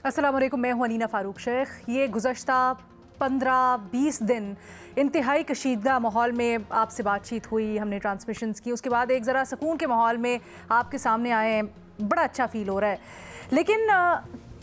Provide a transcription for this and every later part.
अस्सलाम वालेकुम, मैं हूं अनीना फ़ारूक शेख। ये गुज़श्ता 15-20 दिन इंतहाई कशीदा माहौल में आपसे बातचीत हुई, हमने ट्रांसमिशंस की, उसके बाद एक ज़रा सुकून के माहौल में आपके सामने आए हैं, बड़ा अच्छा फ़ील हो रहा है। लेकिन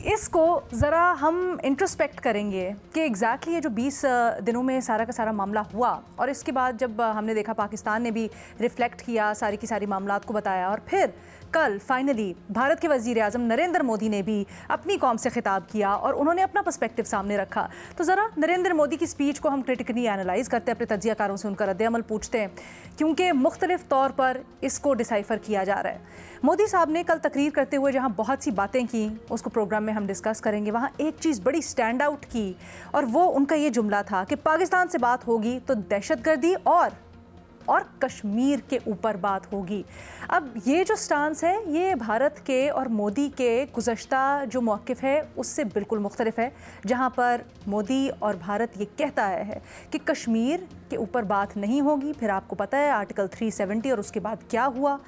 इसको ज़रा हम इंट्रोस्पेक्ट करेंगे कि एग्जैक्टली ये जो 20 दिनों में सारा का सारा मामला हुआ, और इसके बाद जब हमने देखा पाकिस्तान ने भी रिफ्लेक्ट किया, सारी की सारी मामलात को बताया, और फिर कल फाइनली भारत के वज़ीर आज़म नरेंद्र मोदी ने भी अपनी कौम से खिताब किया और उन्होंने अपना पर्सपेक्टिव सामने रखा। तो ज़रा नरेंद्र मोदी की स्पीच को हम क्रिटिकली एनालाइज़ करते हैं, अपने तज्ज़ियाकारों से उनका रद्द-ए-अमल पूछते हैं, क्योंकि मुख्तलिफ तौर पर इसको डिसाइफर किया जा रहा है। मोदी साहब ने कल तकरीर करते हुए जहाँ बहुत सी बातें की, उसको प्रोग्राम में हम डिस्कस करेंगे, वहाँ एक चीज़ बड़ी स्टैंड आउट की, और वो उनका ये जुमला था कि पाकिस्तान से बात होगी तो दहशतगर्दी और कश्मीर के ऊपर बात होगी। अब ये जो स्टांस है, ये भारत के और मोदी के गुज़श्ता जो मौक़िफ़ है उससे बिल्कुल मुख्तलिफ है, जहाँ पर मोदी और भारत ये कहता है कि कश्मीर के ऊपर बात नहीं होगी। फिर आपको पता है आर्टिकल 370 और उसके बाद क्या हुआ।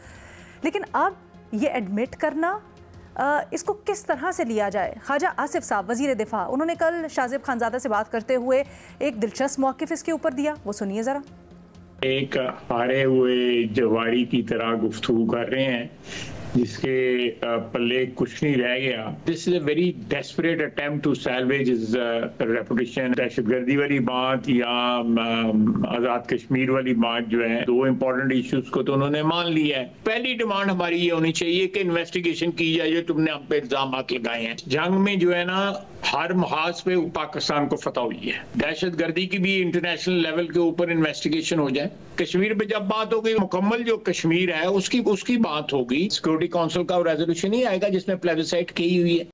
लेकिन अब ये एडमिट करना, इसको किस तरह से लिया जाए। ख्वाजा आसिफ साहब वज़ीर दिफा, उन्होंने कल शाहज़ेब खानज़ादा से बात करते हुए एक दिलचस्प मौक़िफ़ इसके ऊपर दिया, वो सुनिए ज़रा। एक हारे हुए जवारी की तरह गुफ्तगू कर रहे हैं जिसके पल्ले कुछ नहीं रह गया। This is a very desperate attempt to salvage his reputation. दहशतगर्दी वाली बात या आज़ाद कश्मीर वाली बात जो है, दो इंपॉर्टेंट इश्यूज को तो उन्होंने मान लिया है। पहली डिमांड हमारी ये होनी चाहिए कि इन्वेस्टिगेशन की जाए जो तुमने हम पे इल्जाम लगाए हैं। जंग में जो है ना, हर महाज पे पाकिस्तान को फतह हुई है। दहशतगर्दी की भी इंटरनेशनल लेवल के ऊपर इन्वेस्टिगेशन हो जाए। कश्मीर पे जब बात होगी, मुकम्मल जो कश्मीर है उसकी बात होगी। सिक्योरिटी काउंसिल का रेजोल्यूशन ही आएगा जिसमें प्लेबिसाइट की हुई है।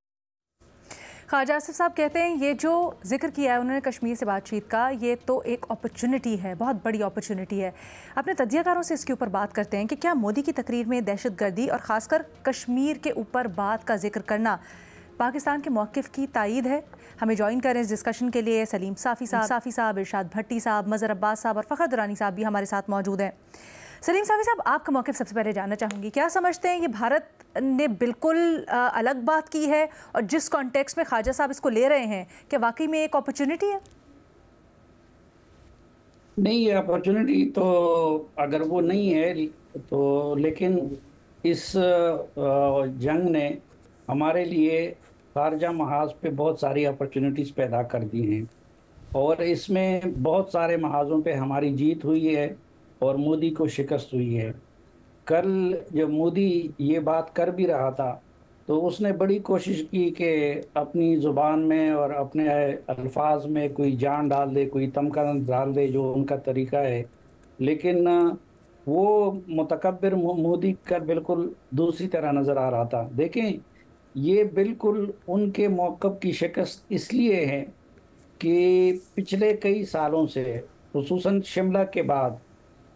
ख्वाजा आसिफ साहब कहते हैं ये जो जिक्र किया है उन्होंने कश्मीर से बातचीत का, ये तो एक अपॉर्चुनिटी है, बहुत बड़ी अपॉर्चुनिटी है। अपने तज्ज़ियाकारों से इसके ऊपर बात करते हैं कि क्या मोदी की तकरीर में दहशतगर्दी और ख़ासकर कश्मीर के ऊपर बात का जिक्र करना पाकिस्तान के मौक़िफ़ की तायीद है। हमें ज्वाइन करें इस डिस्कशन के लिए सलीम साफ़ी साहब, इरशाद भट्टी साहब, मज़हर अब्बास साहब और फ़खर दुरानी साहब भी हमारे साथ मौजूद हैं। सलीम साफ़ी साहब, आपका मौक़िफ़ सबसे पहले जानना चाहूँगी। क्या समझते हैं ये भारत ने बिल्कुल अलग बात की है, और जिस कॉन्टेक्स्ट में ख्वाजा साहब इसको ले रहे हैं, क्या वाकई में एक अपॉर्चुनिटी है? नहीं, ये अपॉर्चुनिटी तो अगर वो नहीं है तो, लेकिन इस जंग ने हमारे लिए खारजा महाज पे बहुत सारी अपॉर्चुनिटीज़ पैदा कर दी हैं, और इसमें बहुत सारे महाजों पे हमारी जीत हुई है और मोदी को शिकस्त हुई है। कल जब मोदी ये बात कर भी रहा था तो उसने बड़ी कोशिश की कि अपनी ज़ुबान में और अपने अल्फाज में कोई जान डाल दे, कोई तमकन डाल दे, जो उनका तरीका है। लेकिन वो मुतकब्बिर मोदी का बिल्कुल दूसरी तरह नज़र आ रहा था। देखें, ये बिल्कुल उनके मौक़िफ़ की शिकस्त इसलिए है कि पिछले कई सालों से, खुसूसन शिमला के बाद,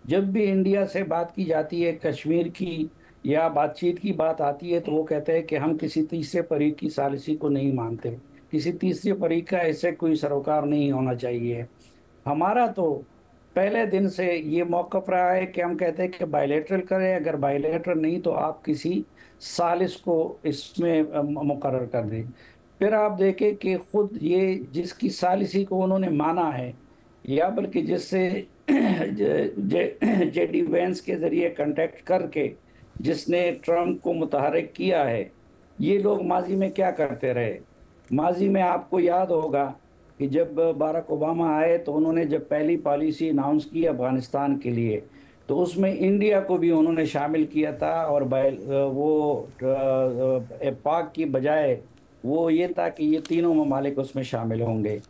जब भी इंडिया से बात की जाती है कश्मीर की या बातचीत की बात आती है, तो वो कहते हैं कि हम किसी तीसरे फरीक की सालिसी को नहीं मानते, किसी तीसरे फरीक का ऐसे कोई सरोकार नहीं होना चाहिए। हमारा तो पहले दिन से ये मौक़िफ़ रहा है कि हम कहते हैं कि बायलैटरल करें, अगर बायलैटरल नहीं तो आप किसी सालिस को इसमें मुकर्रर कर दें। फिर आप देखें कि खुद ये जिसकी सालिसी को उन्होंने माना है, या बल्कि जिससे जेडी वेंस के ज़रिए कांटेक्ट करके जिसने ट्रंप को मुतहर्रिक किया है, ये लोग माजी में क्या करते रहे। माजी में आपको याद होगा कि जब बाराक ओबामा आए तो उन्होंने जब पहली पॉलिसी अनाउंस की अफ़गानिस्तान के लिए, तो उसमें इंडिया को भी उन्होंने शामिल किया था, और वो पाक की बजाय वो ये था कि ये तीनों ममालिक उसमें शामिल होंगे।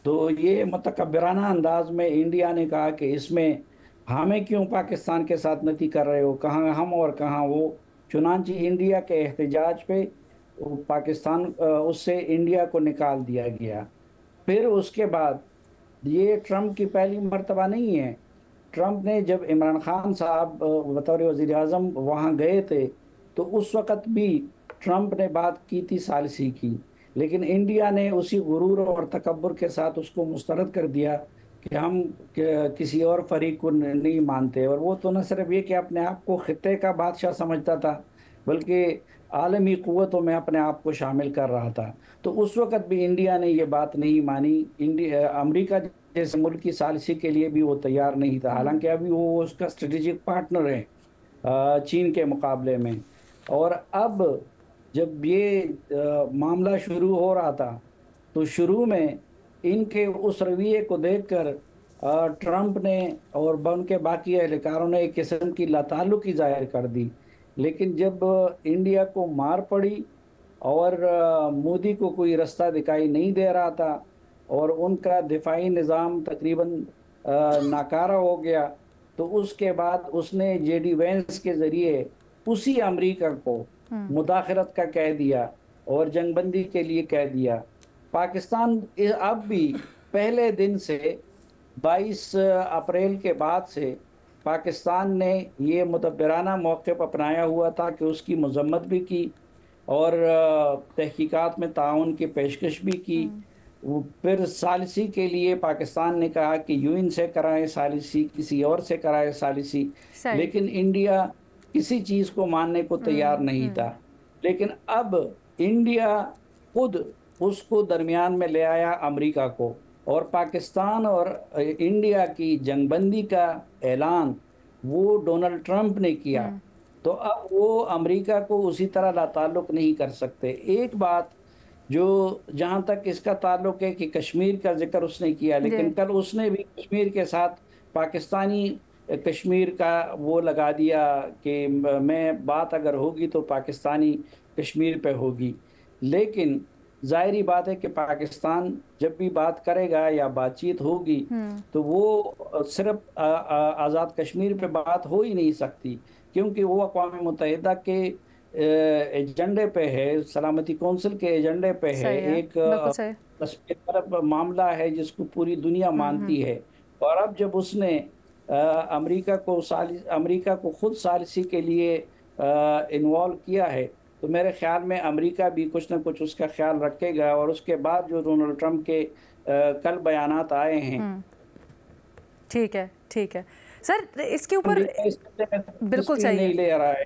तो ये मुतकब्बिराना अंदाज में इंडिया ने कहा कि इसमें हमें क्यों पाकिस्तान के साथ नती कर रहे हो, कहाँ हम और कहाँ वो। चुनांचे इंडिया के एहतजाज पे पाकिस्तान उससे इंडिया को निकाल दिया गया। फिर उसके बाद ये ट्रंप की पहली मर्तबा नहीं है। ट्रंप ने जब इमरान खान साहब बतौर वज़ीर आज़म वहाँ गए थे, तो उस वक़्त भी ट्रंप ने बात की थी सालिसी की, लेकिन इंडिया ने उसी गुरूर और तकब्बुर के साथ उसको मुस्तरद कर दिया कि हम किसी और फरीक को नहीं मानते। और वो तो न सिर्फ ये कि अपने आप को खित्ते का बादशाह समझता था, बल्कि आलमी क़ुव्वतों में अपने आप को शामिल कर रहा था। तो उस वक़्त भी इंडिया ने ये बात नहीं मानी। अमेरिका जैसे मुल्क की सालिसी के लिए भी वो तैयार नहीं था, हालांकि अभी वो उसका स्ट्रेटेजिक पार्टनर है चीन के मुकाबले में। और अब जब ये मामला शुरू हो रहा था तो शुरू में इनके उस रवैये को देखकर ट्रंप ने और उनके बाकी एहलकारों ने एक किस्म की लाताल्लुकी जाहिर कर दी। लेकिन जब इंडिया को मार पड़ी और मोदी को कोई रास्ता दिखाई नहीं दे रहा था और उनका दिफाई निज़ाम तकरीबन नाकारा हो गया, तो उसके बाद उसने जेडी वेंस के ज़रिए उसी अमेरिका को मुदाखलत का कह दिया और जंगबंदी के लिए कह दिया। पाकिस्तान अब भी पहले दिन से 22 अप्रैल के बाद से पाकिस्तान ने ये मुदब्बिराना मौक़िफ़ अपनाया हुआ था कि उसकी मज़म्मत भी की और तहकीकात में ताउन की पेशकश भी की। फिर सालिसी के लिए पाकिस्तान ने कहा कि यूएन से कराए सालिसी, किसी और से कराए सालिसी, लेकिन इंडिया किसी चीज़ को मानने को तैयार नहीं था। लेकिन अब इंडिया खुद उसको दरमियान में ले आया अमेरिका को, और पाकिस्तान और इंडिया की जंगबंदी का ऐलान वो डोनाल्ड ट्रंप ने किया। तो अब वो अमेरिका को उसी तरह लाताल्लुक नहीं कर सकते। एक बात जो जहाँ तक इसका ताल्लुक है कि कश्मीर का जिक्र उसने किया, लेकिन कल उसने भी कश्मीर के साथ पाकिस्तानी कश्मीर का वो लगा दिया कि मैं बात अगर होगी तो पाकिस्तानी कश्मीर पे होगी। लेकिन जाहिर बात है कि पाकिस्तान जब भी बात करेगा या बातचीत होगी तो वो सिर्फ आज़ाद कश्मीर पे बात हो ही नहीं सकती, क्योंकि वो अक़वाम मुत्तहिदा के एजेंडे पे है, सलामती कौंसिल के एजेंडे पे है, एक मामला है जिसको पूरी दुनिया मानती है। और अब जब उसने अमेरिका को खुद सालिसी के लिए इन्वॉल्व किया है, तो मेरे ख्याल में अमेरिका भी कुछ ना कुछ उसका ख्याल रखेगा। और उसके बाद जो डोनाल्ड ट्रंप के कल बयानात आए हैं। ठीक है सर, इसके ऊपर बिल्कुल सही नहीं ले रहा है,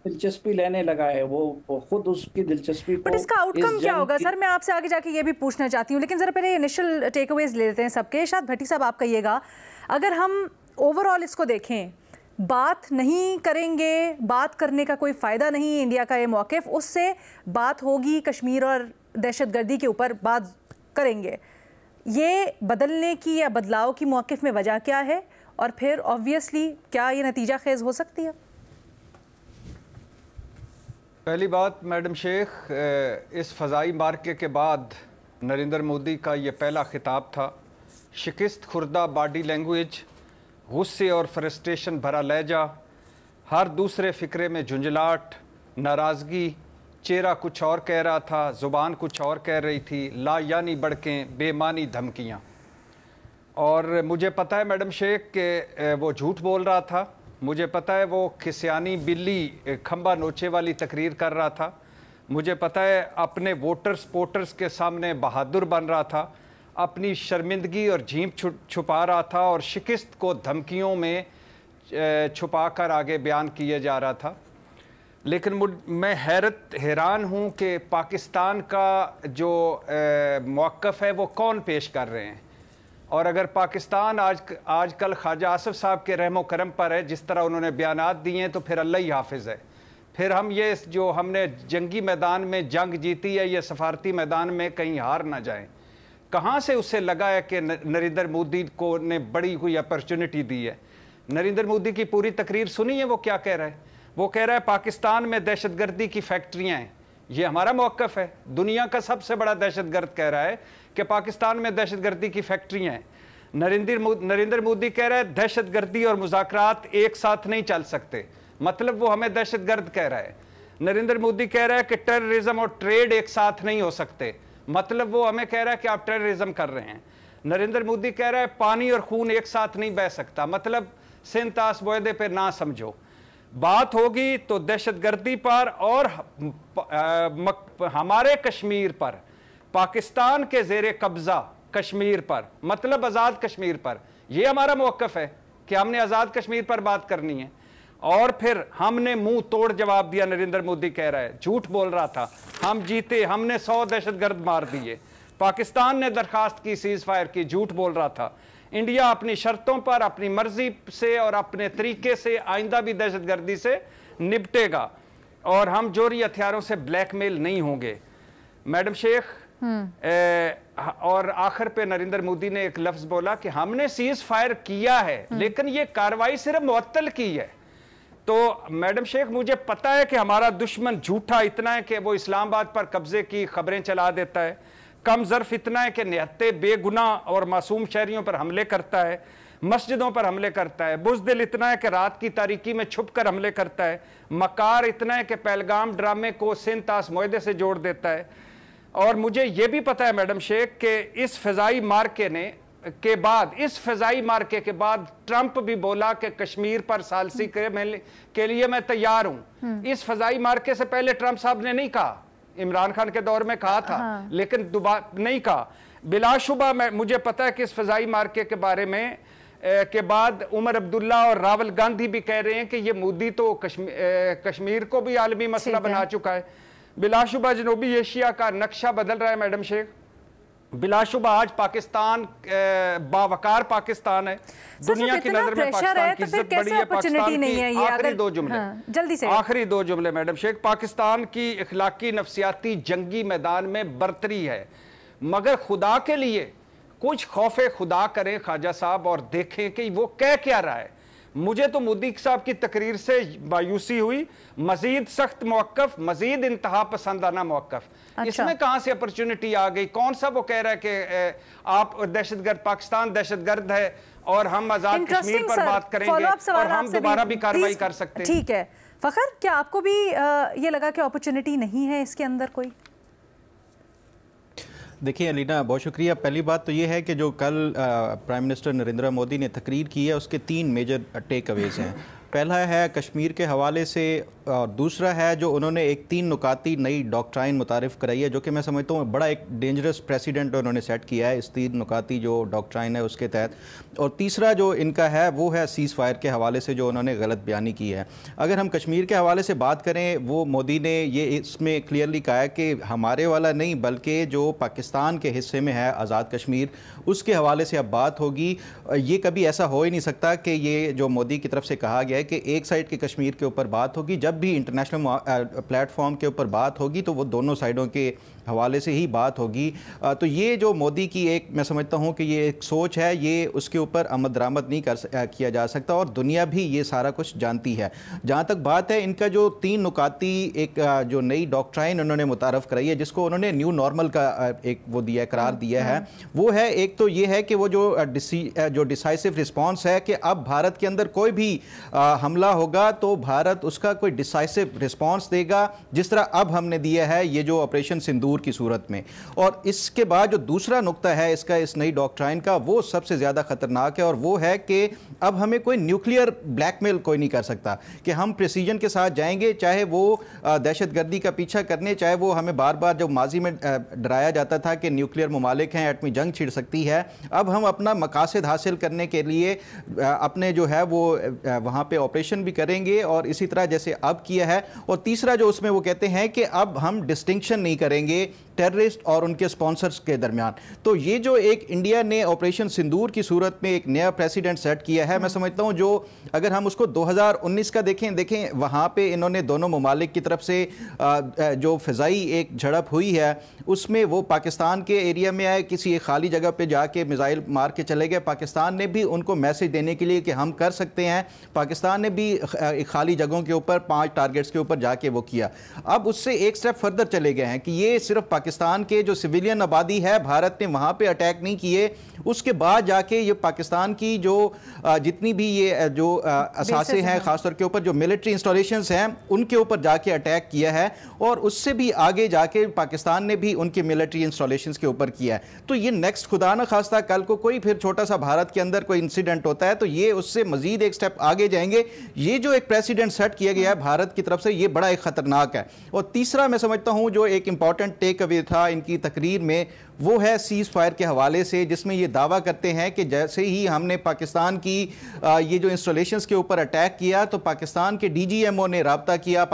दिलचस्पी लेने लगा है वो खुद उसकी दिलचस्पी को। बट इसका आउटकम क्या होगा सर? मैं आपसे आगे जाके ये भी पूछना चाहती हूँ, लेकिन जरा पहले इनिशियल टेकअवेज ले लेते हैं सबके। इरशाद भट्टी साहब, आप कहिएगा, अगर हम ओवरऑल इसको देखें, बात नहीं करेंगे, बात करने का कोई फ़ायदा नहीं, इंडिया का ये मौक़िफ़, उससे बात होगी कश्मीर और दहशतगर्दी के ऊपर बात करेंगे, ये बदलने की या बदलाव की मौक़िफ़ में वजह क्या है? और फिर ऑब्वियसली क्या ये नतीजा खेज़ हो सकती है? पहली बात मैडम शेख, इस फ़ज़ाई मार्के के बाद नरेंद्र मोदी का ये पहला खिताब था। शिकस्त खुर्दा बॉडी लैंग्वेज, गुस्से और फ्रस्ट्रेशन भरा लहजा, हर दूसरे फ़िक्रे में झुंझलाहट, नाराज़गी, चेहरा कुछ और कह रहा था, ज़ुबान कुछ और कह रही थी, ला यानी बड़कें, बेमानी धमकियाँ। और मुझे पता है मैडम शेख कि वो झूठ बोल रहा था, मुझे पता है वो खिसियानी बिल्ली खंबा नोचे वाली तकरीर कर रहा था, मुझे पता है अपने वोटर्स पोटर्स के सामने बहादुर बन रहा था, अपनी शर्मिंदगी और झींप छुपा रहा था और शिकस्त को धमकियों में छुपा कर आगे बयान किया जा रहा था। लेकिन मैं हैरान हूँ कि पाकिस्तान का जो मौक़िफ़ है वो कौन पेश कर रहे हैं। और अगर पाकिस्तान आजकल ख्वाजा आसिफ साहब के रहमो करम पर है, जिस तरह उन्होंने बयानात दिए हैं, तो फिर अल्लाह ही हाफिज़ है। फिर हम ये जो हमने जंगी मैदान में जंग जीती है, ये सफारती मैदान में कहीं हार ना जाएं। कहाँ से उससे लगा है कि नरेंद्र मोदी को ने बड़ी कोई अपॉर्चुनिटी दी है? नरेंद्र मोदी की पूरी तकरीर सुनी है, वो क्या कह रहा है? वो कह रहा है पाकिस्तान में दहशतगर्दी की फैक्ट्रियाँ हैं, ये हमारा मौक़िफ़ है। दुनिया का सबसे बड़ा दहशतगर्द कह रहा है कि पाकिस्तान में दहशतगर्दी की फैक्ट्रियाँ हैं। नरेंद्र मोदी कह रहा है दहशतगर्दी और मुज़ाकरात एक साथ नहीं चल सकते, मतलब वो हमें दहशतगर्द कह रहा है। नरेंद्र मोदी कह रहा है कि टेररिज्म और ट्रेड एक साथ नहीं हो सकते, मतलब वो हमें कह रहा है कि आप टेररिज्म कर रहे हैं। नरेंद्र मोदी कह रहा है पानी और खून एक साथ नहीं बह सकता, मतलब सिंतास मुआहदे पर ना समझो। बात होगी तो दहशतगर्दी पर और हमारे कश्मीर पर, पाकिस्तान के ज़ेरे कब्ज़ा कश्मीर पर, मतलब आज़ाद कश्मीर पर। यह हमारा मौक़िफ़ है कि हमने आज़ाद कश्मीर पर बात करनी है। और फिर हमने मुंह तोड़ जवाब दिया। नरेंद्र मोदी कह रहा है, झूठ बोल रहा था, हम जीते, हमने 100 दहशतगर्द मार दिए। पाकिस्तान ने दरखास्त की, सीज फायर की, झूठ बोल रहा था। इंडिया अपनी शर्तों पर, अपनी मर्जी से और अपने तरीके से आइंदा भी दहशतगर्दी से निपटेगा और हम जोरी हथियारों से ब्लैकमेल नहीं होंगे। मैडम शेख, और आखिर पे नरेंद्र मोदी ने एक लफ्ज बोला कि हमने सीज फायर किया है लेकिन ये कार्रवाई सिर्फ मुअत्तल की है। तो मैडम शेख, मुझे पता है कि हमारा दुश्मन झूठा इतना है कि वो इस्लामाबाद पर कब्जे की खबरें चला देता है, कम ज़र्फ इतना है कि निहत्ते बेगुनाह और मासूम शहरियों पर हमले करता है, मस्जिदों पर हमले करता है, बुज़दिल इतना है कि रात की तारीकी में छुप कर हमले करता है, मकार इतना है कि पहलगाम ड्रामे को सिंतास मुआहदे से जोड़ देता है। और मुझे ये भी पता है मैडम शेख कि इस फ़िज़ाई मार्के इस फ़िज़ाई मार्के के बाद ट्रंप भी बोला कि कश्मीर पर सालसी के लिए मैं तैयार हूं। इस फ़िज़ाई मार्के से पहले ट्रंप साहब ने नहीं कहा, इमरान खान के दौर में कहा था, लेकिन दोबारा नहीं कहा। बिलाशुबा मुझे पता है कि इस फ़िज़ाई मार्के के बारे में के बाद उमर अब्दुल्ला और राहुल गांधी भी कह रहे हैं कि ये मोदी तो कश्मीर को भी आलमी मसला बना चुका है। बिलाशुबा जनूबी एशिया का नक्शा बदल रहा है मैडम शेख। बिलाशुबा आज पाकिस्तान बावकार पाकिस्तान है, दुनिया की नजर में पाकिस्तान की इज्जत बड़ी है। पाकिस्तान की आखिरी दो जुमले, जल्दी से आखिरी दो जुमले मैडम शेख। पाकिस्तान की इखलाकी नफसियाती जंगी मैदान में बरतरी है, मगर खुदा के लिए कुछ खौफे खुदा करें ख्वाजा साहब और देखें कि वो कह क्या रहा है। मुझे तो मोदी साहब की तकरीर से मायूसी हुई, मजीद सख्त मौक़िफ़, मजीद इंतहा पसंदाना मौक़िफ़। अच्छा। इसमें कहां से अपॉर्चुनिटी आ गई? कौन सा वो कह रहा है कि आप दहशतगर्द, पाकिस्तान दहशतगर्द है और हम आजाद कश्मीर पर बात करेंगे और हम दोबारा भी कार्रवाई कर सकते हैं। ठीक है फखर, क्या आपको भी ये लगा कि अपॉर्चुनिटी नहीं है इसके अंदर कोई? देखिए अलीना, बहुत शुक्रिया। पहली बात तो ये है कि जो कल प्राइम मिनिस्टर नरेंद्र मोदी ने तकरीर की है उसके 3 मेजर टेक अवेज हैं। पहला है कश्मीर के हवाले से, और दूसरा है जो उन्होंने एक 3 नुकाती नई डॉक्ट्राइन मुतारिफ़ कराई है, जो कि मैं समझता हूँ बड़ा एक डेंजरस प्रेसिडेंट उन्होंने सेट किया है इस 3 नुकाती जो डॉक्ट्राइन है उसके तहत। और तीसरा जो इनका है वो है सीज़ फायर के हवाले से जो उन्होंने गलत बयानी की है। अगर हम कश्मीर के हवाले से बात करें, वो मोदी ने ये इसमें क्लियरली कहा है कि हमारे वाला नहीं बल्कि जो पाकिस्तान के हिस्से में है आज़ाद कश्मीर, उसके हवाले से अब बात होगी। ये कभी ऐसा हो ही नहीं सकता कि ये जो मोदी की तरफ से कहा गया है कि एक साइड के कश्मीर के ऊपर बात होगी। जब भी इंटरनेशनल प्लेटफॉर्म के ऊपर बात होगी तो वो दोनों साइडों के हवाले से ही बात होगी। तो ये जो मोदी की एक, मैं समझता हूँ कि ये एक सोच है, ये उसके ऊपर आमद दरामद नहीं किया जा सकता और दुनिया भी ये सारा कुछ जानती है। जहाँ तक बात है इनका जो 3 नुकाती एक जो नई डॉक्ट्राइन उन्होंने मुतारफ़ कराई है, जिसको उन्होंने न्यू नॉर्मल का एक वो दिया, करार दिया है, वो है एक तो ये है कि वो जो डिसाइसिव रिस्पॉन्स है कि अब भारत के अंदर कोई भी हमला होगा तो भारत उसका कोई डिसाइसिव रिस्पॉन्स देगा, जिस तरह अब हमने दिया है ये जो ऑपरेशन सिंदूर की सूरत में। और इसके बाद जो दूसरा नुक्ता है इसका, इस नई डॉक्ट्राइन का, वो सबसे ज़्यादा ख़तरनाक है और वो है कि अब हमें कोई न्यूक्लियर ब्लैकमेल कोई नहीं कर सकता कि हम प्रिसीजन के साथ जाएंगे, चाहे वो दहशतगर्दी का पीछा करने, चाहे वो हमें बार बार जो माजी में डराया जाता था कि न्यूक्लियर ममालिक हैं, एटमी जंग छिड़ सकती है, अब हम अपना मकासद हासिल करने के लिए अपने जो है वो वहाँ पे ऑपरेशन भी करेंगे और इसी तरह जैसे अब किया है। और तीसरा जो उसमें वो कहते हैं कि अब हम डिस्टिंक्शन नहीं करेंगे टेररिस्ट और उनके स्पॉन्सर्स के दरमियान। तो ये जो एक इंडिया ने ऑपरेशन सिंदूर की सूरत में एक नया प्रेसिडेंट सेट किया है, मैं समझता हूँ जो अगर हम उसको 2019 का देखें वहाँ पे इन्होंने दोनों ममालिक की तरफ से जो फ़िज़ाई एक झड़प हुई है उसमें वो पाकिस्तान के एरिया में आए, किसी एक खाली जगह पे जाके मिसाइल मार के चले गए। पाकिस्तान ने भी उनको मैसेज देने के लिए कि हम कर सकते हैं, पाकिस्तान ने भी खाली जगहों के ऊपर 5 टारगेट्स के ऊपर जाके वो किया। अब उससे एक स्टेप फर्दर चले गए हैं कि ये सिर्फ पाकिस्तान के जो सिविलियन आबादी है, भारत ने वहाँ पे अटैक नहीं किए, उसके बाद जाके ये पाकिस्तान की जो जितनी भी ये जो असासे हैं, ख़ासतौर के ऊपर जो मिलिट्री इंस्टॉलेशंस हैं, उनके ऊपर जाके अटैक किया है और उससे भी आगे जाके पाकिस्तान ने भी उनके मिलिट्री इंस्टॉलेशंस के ऊपर किया है। तो ये नेक्स्ट खुदा न खास्ता कल को कोई फिर छोटा सा भारत के अंदर कोई इंसिडेंट होता है तो ये उससे मजीद एक स्टेप आगे जाएंगे। ये जो एक प्रेसिडेंट सेट किया गया है भारत की तरफ से, ये बड़ा एक खतरनाक है। और तीसरा मैं समझता हूँ जो एक इंपॉर्टेंट टेक अवे था इनकी तकरीर में, वो है सीज़ फायर के हवाले से, जिसमें ये दावा करते हैं कि जैसे ही हमने पाकिस्तान की ये जो इंस्टॉलेशंस के ऊपर अटैक किया तो पाकिस्तान के DGMO ने रब्ता किया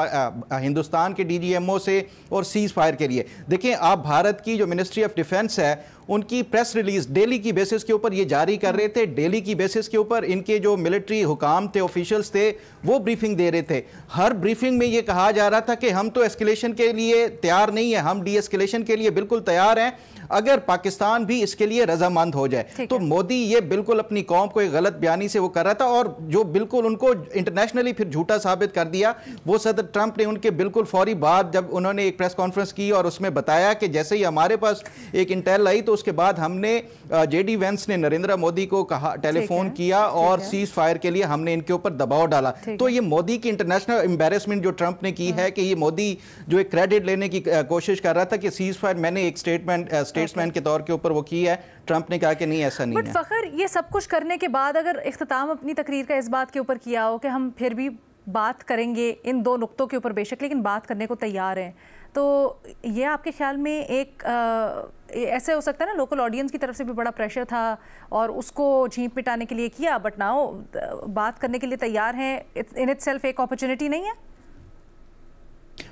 हिंदुस्तान के DGMO से और सीज़ फायर के लिए। देखें आप, भारत की जो मिनिस्ट्री ऑफ डिफेंस है उनकी प्रेस रिलीज डेली की बेसिस के ऊपर ये जारी कर रहे थे। डेली की बेसिस के ऊपर इनके जो मिलिट्री हुकाम थे, ऑफिशियल्स थे, वो ब्रीफिंग दे रहे थे। हर ब्रीफिंग में ये कहा जा रहा था कि हम तो एस्केलेशन के लिए तैयार नहीं है, हम डी एस्केलेशन के लिए बिल्कुल तैयार हैं अगर पाकिस्तान भी इसके लिए रजामंद हो जाए। तो मोदी ये बिल्कुल अपनी कौम को एक गलत बयानी से वो कर रहा था, और जो बिल्कुल उनको इंटरनेशनली फिर झूठा साबित कर दिया वो सदर ट्रंप ने उनके बिल्कुल फौरी बाद जब उन्होंने एक प्रेस कॉन्फ्रेंस की और उसमें बताया कि जैसे ही हमारे पास एक इंटेल आई तो उसके बाद हमने JD वेंस ने नरेंद्र मोदी को कहा, टेलीफोन किया और सीज फायर के लिए हमने इनके ऊपर दबाव डाला। तो ये मोदी की इंटरनेशनल एम्बेरसमेंट जो ट्रंप ने की है कि ये मोदी जो एक क्रेडिट लेने की कोशिश कर रहा था कि सीज फायर मैंने एक स्टेट्समैन के तौर के ऊपर वो की है, ट्रंप ने कहा कि नहीं ऐसा नहीं है। बट फखर, ये सब कुछ करने के बाद अगर इख्तिताम अपनी तकरीर का इस बात के ऊपर किया हो कि हम फिर भी बात करेंगे इन दो नुक्तों के ऊपर बेशक, लेकिन बात करने को तैयार हैं, तो ये आपके ख्याल में एक ऐसे हो सकता है ना, लोकल ऑडियंस की तरफ से भी बड़ा प्रेशर था और उसको झींप मिटाने के लिए किया, बट नाउ बात करने के लिए तैयार हैं, इन इटसेल्फ एक अपॉर्चुनिटी नहीं है?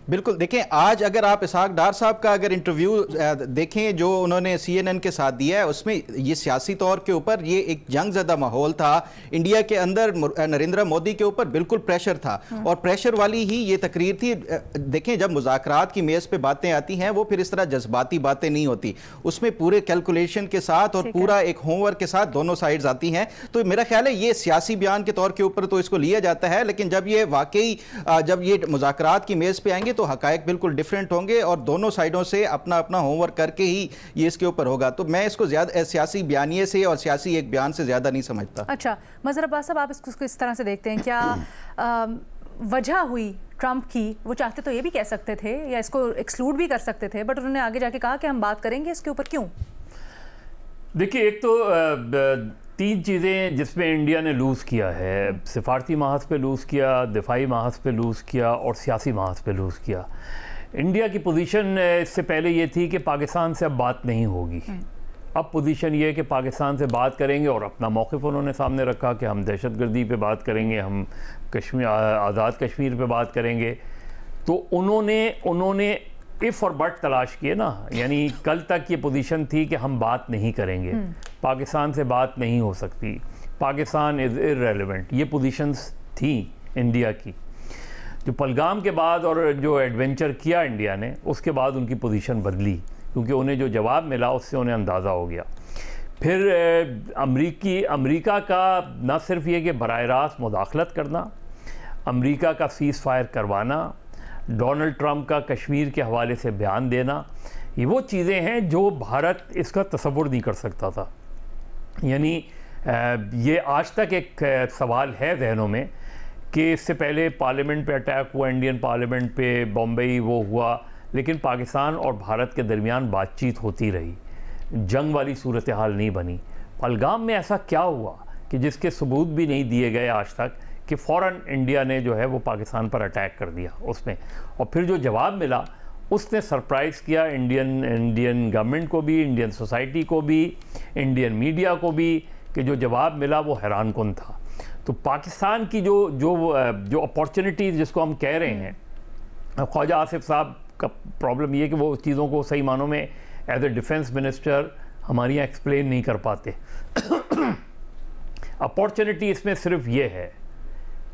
बिल्कुल, देखें आज अगर आप इसहाक डार साहब का अगर इंटरव्यू देखें जो उन्होंने CNN के साथ दिया है, उसमें ये सियासी तौर के ऊपर ये एक जंग ज़दा माहौल था इंडिया के अंदर, नरेंद्र मोदी के ऊपर बिल्कुल प्रेशर था और प्रेशर वाली ही ये तकरीर थी। देखें जब मुज़ाकरात की मेज़ पे बातें आती हैं वो फिर इस तरह जज्बाती बातें नहीं होती, उसमें पूरे कैलकुलेशन के साथ और पूरा एक होमवर्क के साथ दोनों साइड्स आती हैं। तो मेरा ख्याल है ये सियासी बयान के तौर के ऊपर तो इसको लिया जाता है, लेकिन जब ये वाकई जब ये मुज़ाकरात की मेज़ पे आएंगे तो हकायक बिल्कुल डिफरेंट होंगे और दोनों साइडों से अपना अपना होमवर्क करके ही ये इसके ऊपर होगा। तो मैं इसको ज्यादा सियासी बयानिए से और सियासी एक बयान से ज्यादा नहीं समझता। अच्छा, मज़हर अब्बास साहब, आप इसको इस तरह से देखते हैं क्या वजह हुई ट्रंप की? वो चाहते तो ये भी कह सकते थे या इसको एक्सक्लूड भी कर सकते थे, बट उन्होंने आगे जाके कहा कि हम बात करेंगे इसके ऊपर। क्यों? देखिए, एक तो तीन चीज़ें जिसमें इंडिया ने लूज़ किया है, सिफारती महाज पे लूज़ किया, दिफाई महाज पे लूज़ किया और सियासी महाज पे लूज़ किया। इंडिया की पोजीशन इससे पहले ये थी कि पाकिस्तान से अब बात नहीं होगी। अब पोजीशन ये है कि पाकिस्तान से बात करेंगे और अपना मौक़िफ़ उन्होंने सामने रखा कि हम दहशतगर्दी पे बात करेंगे, हम कश्मीर, आज़ाद कश्मीर पे बात करेंगे। तो उन्होंने इफ़ और बट तलाश किए ना, यानी कल तक ये पोजीशन थी कि हम बात नहीं करेंगे, पाकिस्तान से बात नहीं हो सकती, पाकिस्तान इज़ इर्रेलेवेंट, ये पोजीशंस थी इंडिया की। जो पहलगाम के बाद और जो एडवेंचर किया इंडिया ने, उसके बाद उनकी पोजीशन बदली, क्योंकि उन्हें जो जवाब मिला उससे उन्हें अंदाज़ा हो गया। फिर अमेरिका का न सिर्फ ये कि बराह रास्त मुदाखलत करना, अमेरिका का सीज़ फायर करवाना, डोनाल्ड ट्रंप का कश्मीर के हवाले से बयान देना, ये वो चीज़ें हैं जो भारत इसका तसव्वुर नहीं कर सकता था। यानी ये आज तक एक सवाल है जहनों में कि इससे पहले पार्लियामेंट पे अटैक हुआ, इंडियन पार्लियामेंट पे, बॉम्बे वो हुआ, लेकिन पाकिस्तान और भारत के दरमियान बातचीत होती रही, जंग वाली सूरत हाल नहीं बनी। पहलगाम में ऐसा क्या हुआ कि जिसके सबूत भी नहीं दिए गए आज तक कि फ़ौरन इंडिया ने जो है वो पाकिस्तान पर अटैक कर दिया उसमें, और फिर जो जवाब मिला उसने सरप्राइज़ किया इंडियन गवर्नमेंट को भी, इंडियन सोसाइटी को भी, इंडियन मीडिया को भी, कि जो जवाब मिला वो हैरान कुन था। तो पाकिस्तान की जो अपॉर्चुनिटीज़ जिसको हम कह रहे हैं, ख्वाजा आसिफ साहब का प्रॉब्लम ये है कि वो उस चीज़ों को सही मानों में एज ए डिफेंस मिनिस्टर हमारे यहाँ एक्सप्लेन नहीं कर पाते। अपॉर्चुनिटी इसमें सिर्फ ये है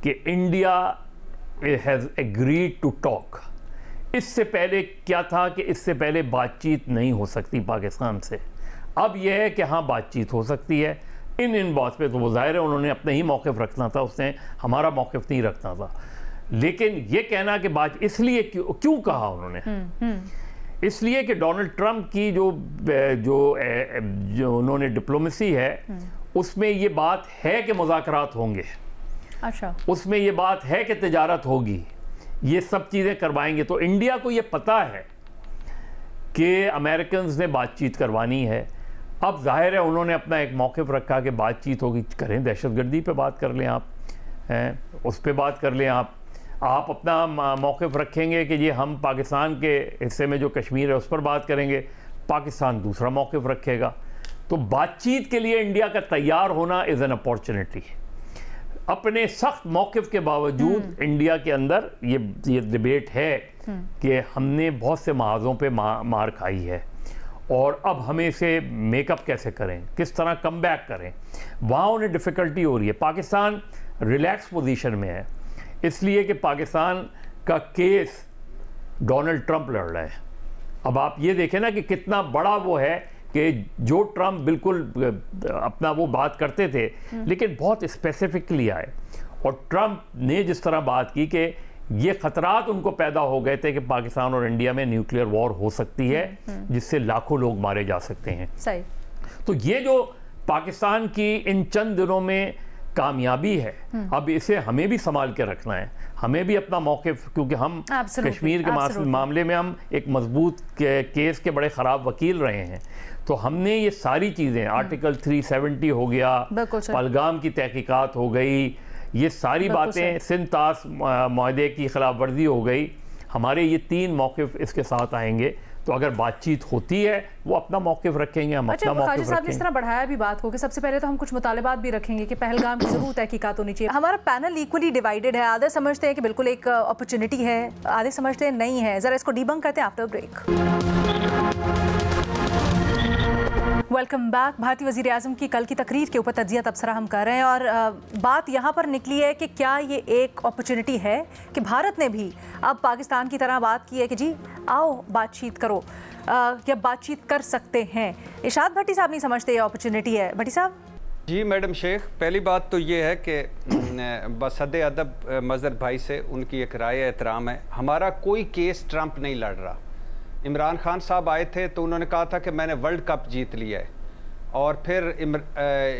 कि India has agreed to talk. इससे पहले क्या था कि इससे पहले बातचीत नहीं हो सकती पाकिस्तान से, अब यह है कि हाँ बातचीत हो सकती है। इन बात पे तो वो ज़ाहिर है उन्होंने अपने ही मौक़िफ़ रखना था, उसने हमारा मौक़िफ़ नहीं रखना था। लेकिन ये कहना कि बात इसलिए क्यों कहा उन्होंने, इसलिए कि डोनाल्ड ट्रंप की जो उन्होंने डिप्लोमेसी है उसमें ये बात है कि मुज़ाकरात होंगे, अच्छा, उसमें ये बात है कि तिजारत होगी, ये सब चीज़ें करवाएंगे। तो इंडिया को ये पता है कि अमेरिकन्स ने बातचीत करवानी है। अब जाहिर है उन्होंने अपना एक मौक़िफ़ रखा कि बातचीत होगी, करें, दहशतगर्दी पे बात कर लें आप, उस पर बात कर लें आप अपना मौक़िफ़ रखेंगे कि ये हम पाकिस्तान के हिस्से में जो कश्मीर है उस पर बात करेंगे, पाकिस्तान दूसरा मौक़िफ़ रखेगा। तो बातचीत के लिए इंडिया का तैयार होना इज़ एन अपॉर्चुनिटी। अपने सख्त मौक़िफ़ के बावजूद इंडिया के अंदर ये डिबेट है कि हमने बहुत से महाज़ों पे मार खाई है और अब हमें इसे मेकअप कैसे करें, किस तरह कम बैक करें, वहाँ उन्हें डिफ़िकल्टी हो रही है। पाकिस्तान रिलैक्स पोजीशन में है इसलिए कि पाकिस्तान का केस डोनाल्ड ट्रंप लड़ रहा है। अब आप ये देखें ना कि कितना बड़ा वो है कि जो ट्रंप बिल्कुल अपना वो बात करते थे लेकिन बहुत स्पेसिफिकली आए, और ट्रंप ने जिस तरह बात की कि ये खतरात उनको पैदा हो गए थे कि पाकिस्तान और इंडिया में न्यूक्लियर वॉर हो सकती है जिससे लाखों लोग मारे जा सकते हैं। सही। तो ये जो पाकिस्तान की इन चंद दिनों में कामयाबी है, अब इसे हमें भी संभाल के रखना है, हमें भी अपना मौक़िफ़, क्योंकि हम कश्मीर के मामले में हम एक मजबूत केस के बड़े ख़राब वकील रहे हैं। तो हमने ये सारी चीज़ें, आर्टिकल 370 हो गया, पहलगाम की तहकीकात हो गई, ये सारी बातें, सिंध तास मुआहदे की खिलाफ वर्जी हो गई, हमारे ये 3 मौक़िफ़ इसके साथ आएंगे। तो अगर बातचीत होती है वो अपना मौक़िफ़ रखेंगे, हम अपना मौक़िफ़ रखेंगे। साहब ने इस तरह बढ़ाया भी बात को कि सबसे पहले तो हम कुछ मुतालिबात भी रखेंगे कि पहलगाम की ज़रूर तहकीकात होनी चाहिए। हमारा पैनल इक्वली डिवाइडेड है, आधे समझते हैं कि बिल्कुल एक अपॉर्चुनिटी है, आधे समझते हैं नहीं है। ज़रा इसको डीबंक करते हैं आफ्टर ब्रेक। Welcome back. भारतीय वज़ीर आज़म की कल की तकरीर के ऊपर तज्ज़िया तबसरा हम कर रहे हैं और बात यहाँ पर निकली है कि क्या ये एक अपॉर्चुनिटी है कि भारत ने भी अब पाकिस्तान की तरह बात की है कि जी आओ बातचीत करो, या बातचीत कर सकते हैं। इरशाद भट्टी साहब नहीं समझते ये अपॉर्चुनिटी है। भट्टी साहब। जी मैडम शेख, पहली बात तो ये है कि बसद अदब मज़हर भाई से उनकी एक राय एहतराम है। हमारा कोई केस ट्रंप नहीं लड़ रहा। इमरान खान साहब आए थे तो उन्होंने कहा था कि मैंने वर्ल्ड कप जीत लिया है, और फिर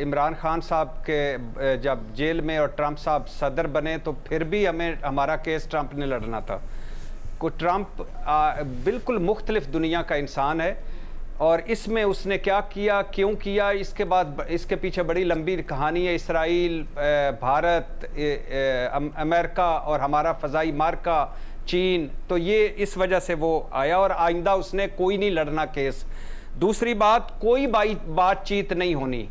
इमरान खान साहब के जब जेल में और ट्रंप साहब सदर बने तो फिर भी हमारा केस ट्रंप ने लड़ना था। को ट्रंप बिल्कुल मुख्तलिफ दुनिया का इंसान है और इसमें उसने क्या किया, क्यों किया, इसके बाद इसके पीछे बड़ी लंबी कहानी है। इसराइल, भारत, अमेरिका और हमारा फ़ज़ाई मार्का चीन, तो ये इस वजह से वो आया और आइंदा उसने कोई नहीं लड़ना केस। दूसरी बात, कोई बातचीत नहीं होनी,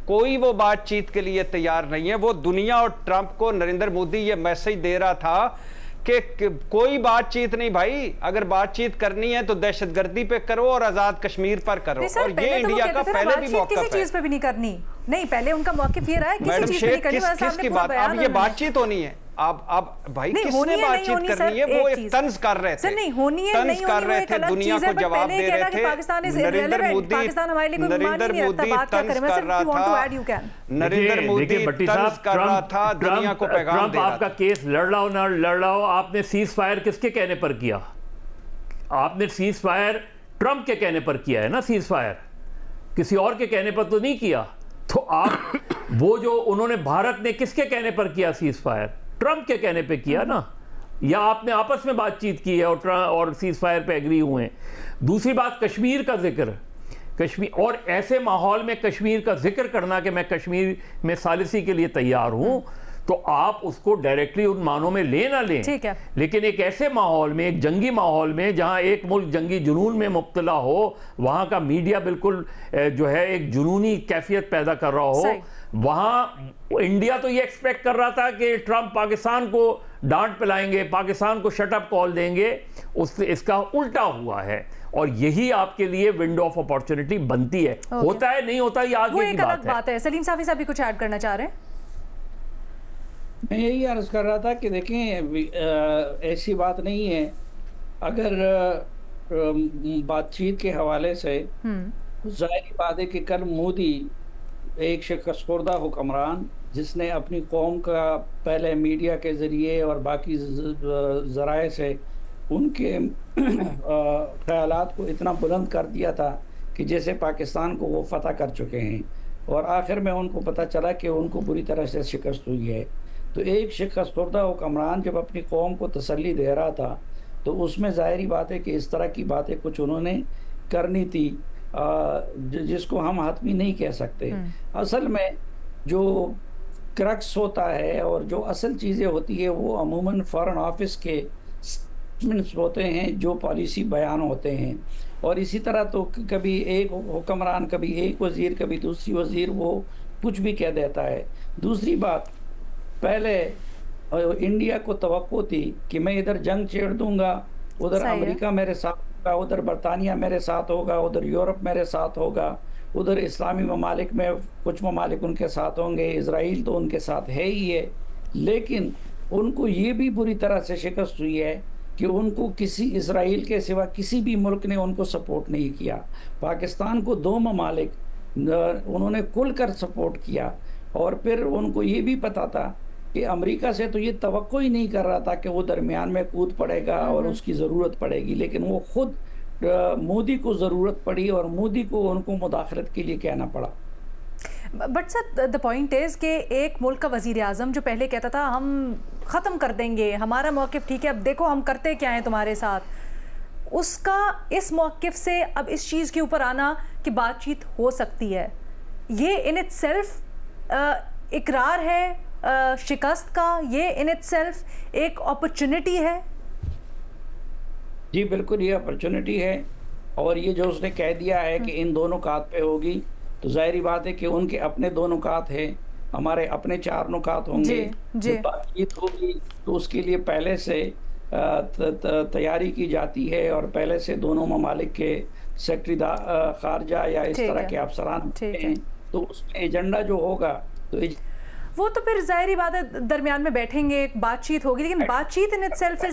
कोई वो बातचीत के लिए तैयार नहीं है। वो दुनिया और ट्रंप को नरेंद्र मोदी ये मैसेज दे रहा था कि कोई बातचीत नहीं भाई, अगर बातचीत करनी है तो दहशतगर्दी पे करो और आजाद कश्मीर पर करो। और ये इंडिया का पहले भी मौक़िफ़ है। किसी चीज पे भी नहीं करनी, नहीं पहले उनका मौक़िफ़ ये रहा है मैडम शेख, किसकी बात, अब ये बातचीत होनी है। अब भाई किसने बातचीत करनी है? वो एक तंज कर रहे थे, नहीं होनी है, तंज कर रहे थे, दुनिया को जवाब दे रहे थे। नरेंद्र मोदी तंज कर रहा था, नरेंद्र मोदी तंज कर रहा था, दुनिया को पैगाम दे रहा था। आपका केस लड़ रहा हो ना लड़ रहा हो, आपने सीज फायर किसके कहने पर किया? आपने सीज फायर ट्रंप के कहने पर किया है ना, सीज फायर किसी और के कहने पर तो नहीं किया। तो आप वो जो उन्होंने भारत ने किसके कहने पर किया सीज फायर? ट्रंप के कहने पे किया ना, या आपने आपस में बातचीत की है और सीज फायर पे एग्री हुए हैं। दूसरी बात, कश्मीर का जिक्र, कश्मीर, और ऐसे माहौल में कश्मीर का जिक्र करना कि मैं कश्मीर में सालिसी के लिए तैयार हूं, तो आप उसको डायरेक्टली उन मानों में ले ना लें, ठीक है। लेकिन एक ऐसे माहौल में, एक जंगी माहौल में जहां एक मुल्क जंगी जुनून में मुब्तला हो, वहां का मीडिया बिल्कुल जो है एक जुनूनी कैफियत पैदा कर रहा हो, वहां इंडिया तो ये एक्सपेक्ट कर रहा था कि ट्रंप पाकिस्तान को डांट पिलाएंगे, पाकिस्तान को शटअप कॉल देंगे, इसका उल्टा हुआ है। और यही आपके लिए विंडो ऑफ अपॉर्चुनिटी बनती है। होता है नहीं होता, ये आगे की बात है। सलीम साफी साहब भी कुछ ऐड करना चाह रहे हैं? मैं यही अर्ज कर रहा था कि देखें, ऐसी बात नहीं है। अगर बातचीत के हवाले से ज़ाहिर बात है कि कल मोदी एक शिकस्तुर्दा हुक्मरान, जिसने अपनी कौम का पहले मीडिया के ज़रिए और बाकी ज़राए से उनके ख्यालात को इतना बुलंद कर दिया था कि जैसे पाकिस्तान को वो फतह कर चुके हैं, और आखिर में उनको पता चला कि उनको बुरी तरह से शिकस्त हुई है। तो एक शिकस्तुर्दा हुक्मरान जब अपनी कौम को तसल्ली दे रहा था तो उसमें ज़ाहिरी बात है कि इस तरह की बातें कुछ उन्होंने करनी थी, जिसको हम हातमी नहीं कह सकते। असल में जो क्रक्स होता है और जो असल चीज़ें होती है वो अमूमन फॉरेन ऑफिस के स्टेटमेंट्स होते हैं, जो पॉलिसी बयान होते हैं। और इसी तरह तो कभी एक हुक्मरान, कभी एक वजीर, कभी दूसरी वजीर, वो कुछ भी कह देता है। दूसरी बात, पहले इंडिया को तवक्को थी कि मैं इधर जंग छेड़ दूंगा, उधर अमेरिका मेरे साथ होगा, उधर बरतानिया मेरे साथ होगा, उधर यूरोप मेरे साथ होगा, उधर इस्लामी ममालिक में कुछ ममालिक उनके साथ होंगे, इजराइल तो उनके साथ है ही है। लेकिन उनको ये भी बुरी तरह से शिकस्त हुई है कि उनको किसी इजराइल के सिवा किसी भी मुल्क ने उनको सपोर्ट नहीं किया। पाकिस्तान को 2 ममालिक उन्होंने खुलकर सपोर्ट किया, और फिर उनको ये भी पता था कि अमेरिका से तो ये तवक्को ही नहीं कर रहा था कि वो दरमियान में कूद पड़ेगा और उसकी ज़रूरत पड़ेगी, लेकिन वो खुद मोदी को ज़रूरत पड़ी और मोदी को उनको मुदाखलत के लिए कहना पड़ा। But sir the point is कि एक मुल्क का वज़ीर आज़म जो पहले कहता था हम ख़त्म कर देंगे, हमारा मौक़िफ़ ठीक है, अब देखो हम करते क्या हैं तुम्हारे साथ, उसका इस मौक़िफ़ से अब इस चीज़ के ऊपर आना कि बातचीत हो सकती है, ये इन इटसेल्फ इकरार है शिकस्त का, ये इन इटसेल्फ एक अपॉर्चुनिटी है। जी बिल्कुल, ये अपॉर्चुनिटी है, और ये जो उसने कह दिया है कि इन दोनों नुकात पे होगी, तो जाहिर बात है कि उनके अपने 2 नुकात हैं, हमारे अपने 4 नुकात होंगे। जब बातचीत होगी तो उसके लिए पहले से तैयारी की जाती है, और पहले से दोनों ममालिक के सेक्रेटरी खारजा या इस तरह के अफसरान हैं, तो उसमें एजेंडा जो होगा तो वो तो फिर ज़ाहिर बात है दरमियान में बैठेंगे, बातचीत होगी, लेकिन बातचीत इन इटसेल्फ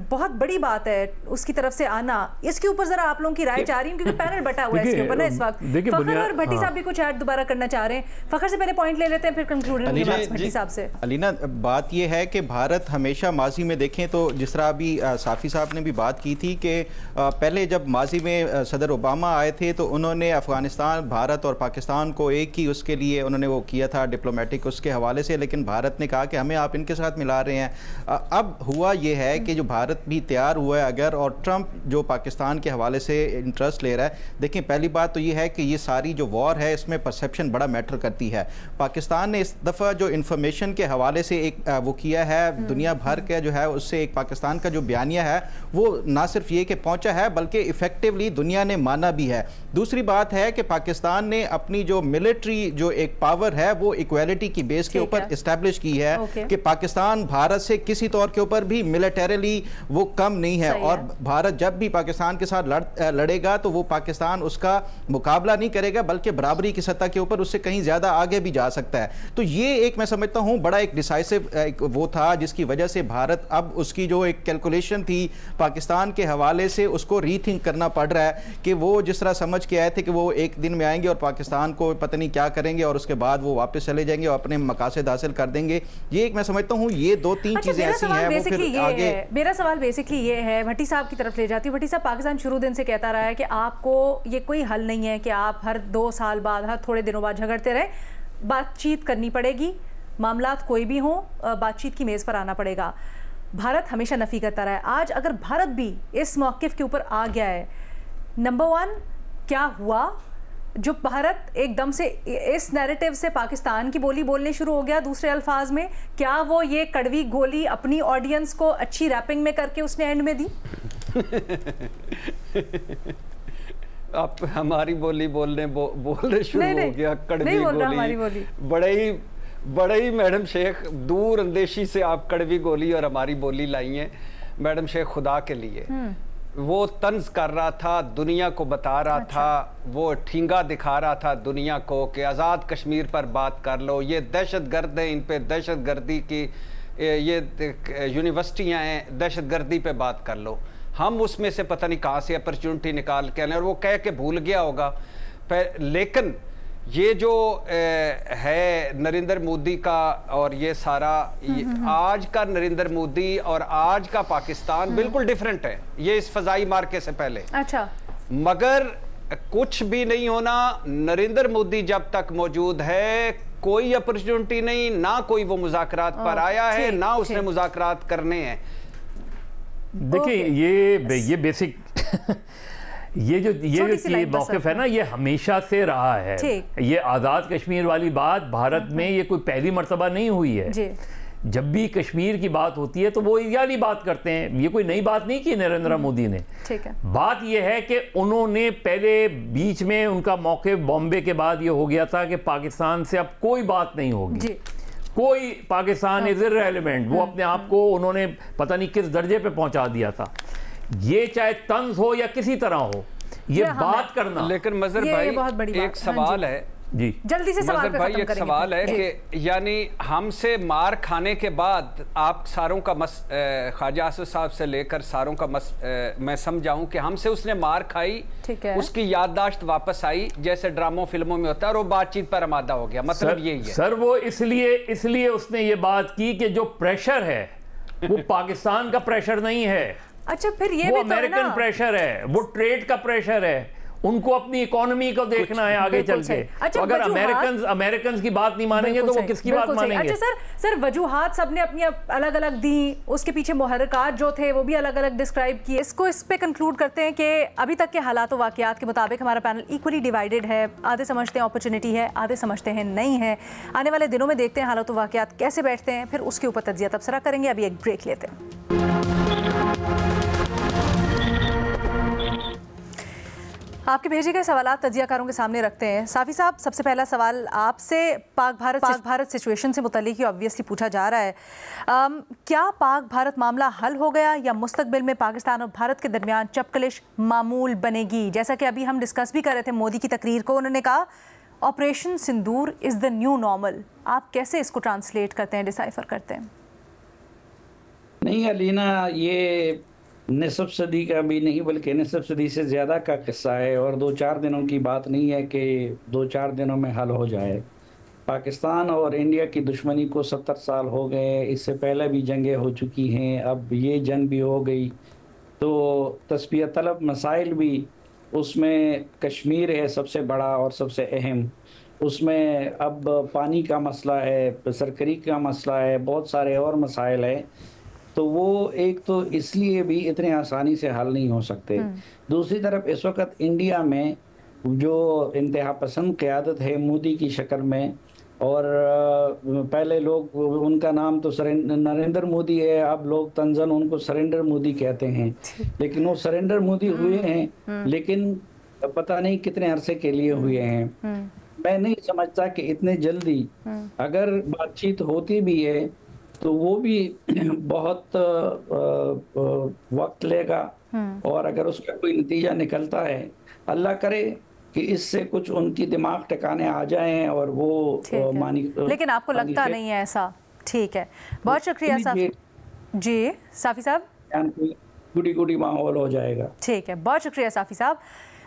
बहुत बड़ी बात है, उसकी तरफ से आना। इसके ऊपर ज़रा आप लोगों की राय चाह रही हूँ, क्योंकि पैनल बटा हुआ है इसके ऊपर ना इस वक्त। फ़खर और भट्टी साहब भी कुछ ऐड दोबारा करना चाह रहे हैं। फ़खर से पहले पॉइंट ले लेते हैं, फिर कंक्लूड भट्टी साहब से। अलीना, बात यह है कि भारत हमेशा माजी में देखें तो जिस तरह अभी साफ़ी साहब ने भी बात की थी कि पहले जब माजी में सदर ओबामा आए थे तो उन्होंने अफ़गानिस्तान, भारत और पाकिस्तान को एक ही उसके लिए उन्होंने वो किया था डिप्लोमेटिक उसके हवाले से, लेकिन भारत ने कहा कि हमें आप इनके साथ मिला रहे हैं। अब हुआ ये है कि जो भारत भी तैयार हुआ है अगर, और ट्रंप जो पाकिस्तान के हवाले से इंटरेस्ट ले रहा है। देखिए, पहली बात तो ये है कि ये सारी जो वॉर है इसमें परसेप्शन बड़ा मैटर करती है। पाकिस्तान ने इस दफ़ा जो इंफॉर्मेशन के हवाले से एक वो किया है, दुनिया भर के जो है उससे एक पाकिस्तान का जो बयानिया है वो ना सिर्फ ये कि पहुंचा है बल्कि इफेक्टिवली दुनिया ने माना भी है। दूसरी बात है कि पाकिस्तान ने अपनी जो मिलिट्री जो एक पावर है वो इक्वालिटी की बेस के ऊपर इस्टेब्लिश की है कि पाकिस्तान भारत से किसी तौर के ऊपर भी मिलिटरीली वो कम नहीं है, और भारत जब भी पाकिस्तान के साथ लड़ेगा तो वो पाकिस्तान उसका मुकाबला नहीं करेगा बल्कि बराबरी की सतह के ऊपर उससे कहीं ज्यादा आगे भी जा सकता है। तो ये एक मैं समझता हूं बड़ा एक डिसाइसिव वो था जिसकी वजह से भारत अब उसकी जो एक कैलकुलेशन थी पाकिस्तान के हवाले से उसको रीथिंक करना पड़ रहा है कि वो जिस तरह समझ के आए थे कि वो एक दिन में आएंगे और पाकिस्तान को पता नहीं क्या करेंगे और उसके बाद वो वापस चले जाएंगे और अपने मकासद हासिल कर देंगे। ये एक मैं समझता हूँ ये 2-3 चीजें ऐसी हैं वो फिर आगे। मेरा सवाल बेसिकली ये है, भट्टी साहब की तरफ ले जाती हूँ। भट्टी साहब, पाकिस्तान शुरू दिन से कहता रहा है कि आपको ये कोई हल नहीं है कि आप हर 2 साल बाद, हर थोड़े दिनों बाद झगड़ते रहे, बातचीत करनी पड़ेगी, मामलात कोई भी हो बातचीत की मेज़ पर आना पड़ेगा। भारत हमेशा नफ़ी करता रहा है। आज अगर भारत भी इस मौक़िफ़ के ऊपर आ गया है, नंबर 1 क्या हुआ जो भारत एकदम से इस नैरेटिव से पाकिस्तान की बोली बोलने शुरू हो गया? दूसरे अल्फाज में, क्या वो ये कड़वी गोली अपनी ऑडियंस को अच्छी रैपिंग में करके उसने एंड में दी? आप हमारी बोली बोलने शुरू हो गया, कड़वी गोली। बड़े ही मैडम शेख दूर अंदेशी से आप कड़वी गोली और हमारी बोली लाई हैं। मैडम शेख, खुदा के लिए वो तंज कर रहा था, दुनिया को बता रहा था, वो ठींगा दिखा रहा था दुनिया को कि आज़ाद कश्मीर पर बात कर लो, ये दहशत गर्द है, इन पे दहशत गर्दी की ये यूनिवर्सिटियाँ हैं, दहशत गर्दी पे बात कर लो। हम उसमें से पता नहीं कहाँ से अपॉर्चुनिटी निकाल के आने, और वो कह के भूल गया होगा। लेकिन ये जो है नरेंद्र मोदी का, और ये सारा आज का नरेंद्र मोदी और आज का पाकिस्तान बिल्कुल डिफरेंट है, ये इस फजाई मार्के से पहले। अच्छा, मगर कुछ भी नहीं होना, नरेंद्र मोदी जब तक मौजूद है कोई अपॉर्चुनिटी नहीं, ना कोई वो मुज़ाकरात पर आया है, ना उसने मुज़ाकरात करने हैं। देखिए ये बेसिक ये जो मौक़िफ़ है ना, ये हमेशा से रहा है। ये आज़ाद कश्मीर वाली बात भारत में ये कोई पहली मर्तबा नहीं हुई है। जब भी कश्मीर की बात होती है तो वो वाली बात करते हैं। ये कोई नई बात नहीं की नरेंद्र मोदी ने। ठीक है, बात ये है कि उन्होंने पहले बीच में उनका मौके बॉम्बे के बाद ये हो गया था कि पाकिस्तान से अब कोई बात नहीं होगी, कोई पाकिस्तान इज इररिलेवेंट। वो अपने आप को उन्होंने पता नहीं किस दर्जे पे पहुंचा दिया था। ये चाहे तंज हो या किसी तरह हो, ये बात करना। लेकिन मजहर भाई एक सवाल है जी, जल्दी से सवाल पे भाई, एक सवाल है कि यानी हमसे मार खाने के बाद आप सारों का ख्वाजा आसिफ साहब से लेकर सारों का मैं समझाऊं कि हमसे उसने मार खाई, उसकी याददाश्त वापस आई जैसे ड्रामों फिल्मों में होता है, और वो बातचीत पर आमादा हो गया। मतलब यही है सर, वो इसलिए उसने ये बात की कि जो प्रेशर है वो पाकिस्तान का प्रेशर नहीं है। अच्छा, फिर ये वो अमेरिकन प्रेशर है, वो ट्रेड का प्रेशर है। उनको अपनी इकोनॉमी को देखना है आगे चल के। अच्छा, तो अगर अमेरिकन की बात नहीं मानेंगे तो वो किसकी बात मानेंगे? अच्छा सर, वजूहात सबने अपनी अलग अलग दी, उसके पीछे मुहर्रिकात जो थे वो भी अलग अलग डिस्क्राइब किए। इसको इस पे कंक्लूड करते हैं कि अभी तक के हालात वाक़यात के मुताबिक हमारा पैनल इक्वली डिवाइडेड है। आधे समझते हैं अपॉर्चुनिटी है, आधे समझते हैं नहीं है। आने वाले दिनों में देखते हैं हालात वाक़यात कैसे बैठते हैं, फिर उसके ऊपर तज्ज़िया तबसरा करेंगे। अभी एक ब्रेक लेते हैं। आपके भेजे गए सवाल तज्जियाकारों के सामने रखते हैं। साफ़ी साहब, सबसे पहला सवाल आपसे पाक भारत सिचुएशन से मुताल्लिक ही ऑब्वियसली पूछा जा रहा है। क्या पाक भारत मामला हल हो गया या मुस्तकबिल में पाकिस्तान और भारत के दरमियान चपकलिश मामूल बनेगी? जैसा कि अभी हम डिस्कस भी कर रहे थे मोदी की तकरीर को, उन्होंने कहा operation Sindoor is the new normal. आप कैसे इसको ट्रांसलेट करते हैं, डिसाइफर करते हैं? नहीं अलीना, ये निसफ सदी का भी नहीं बल्कि निसफ सदी से ज़्यादा का किस्सा है, और 2-4 दिनों की बात नहीं है कि 2-4 दिनों में हल हो जाए। पाकिस्तान और इंडिया की दुश्मनी को 70 साल हो गए, इससे पहले भी जंगें हो चुकी हैं, अब ये जंग भी हो गई। तो तस्फिया तलब मसाइल भी, उसमें कश्मीर है सबसे बड़ा और सबसे अहम, उसमें अब पानी का मसला है, सरकरी का मसला है, बहुत सारे और मसाइल हैं। तो वो एक तो इसलिए भी इतने आसानी से हल नहीं हो सकते। दूसरी तरफ इस वक्त इंडिया में जो इंतहा पसंद क़यादत है मोदी की शक्ल में, और पहले लोग उनका नाम तो नरेंद्र मोदी है, अब लोग तंजन उनको सरेंडर मोदी कहते हैं, लेकिन वो सरेंडर मोदी हुए हैं, लेकिन पता नहीं कितने अरसे के लिए हुए हैं। मैं नहीं समझता कि इतने जल्दी अगर बातचीत होती भी है तो वो भी बहुत वक्त लेगा, और अगर उसका कोई नतीजा निकलता है, अल्लाह करे कि इससे कुछ उनकी दिमाग ठिकाने आ जाएं और वो मानी। लेकिन आपको लगता नहीं है ऐसा? ठीक है, बहुत शुक्रिया साफ़ी जी। साफ़ी साहब, गुडी माहौल हो जाएगा। ठीक है, बहुत शुक्रिया साफ़ी साहब।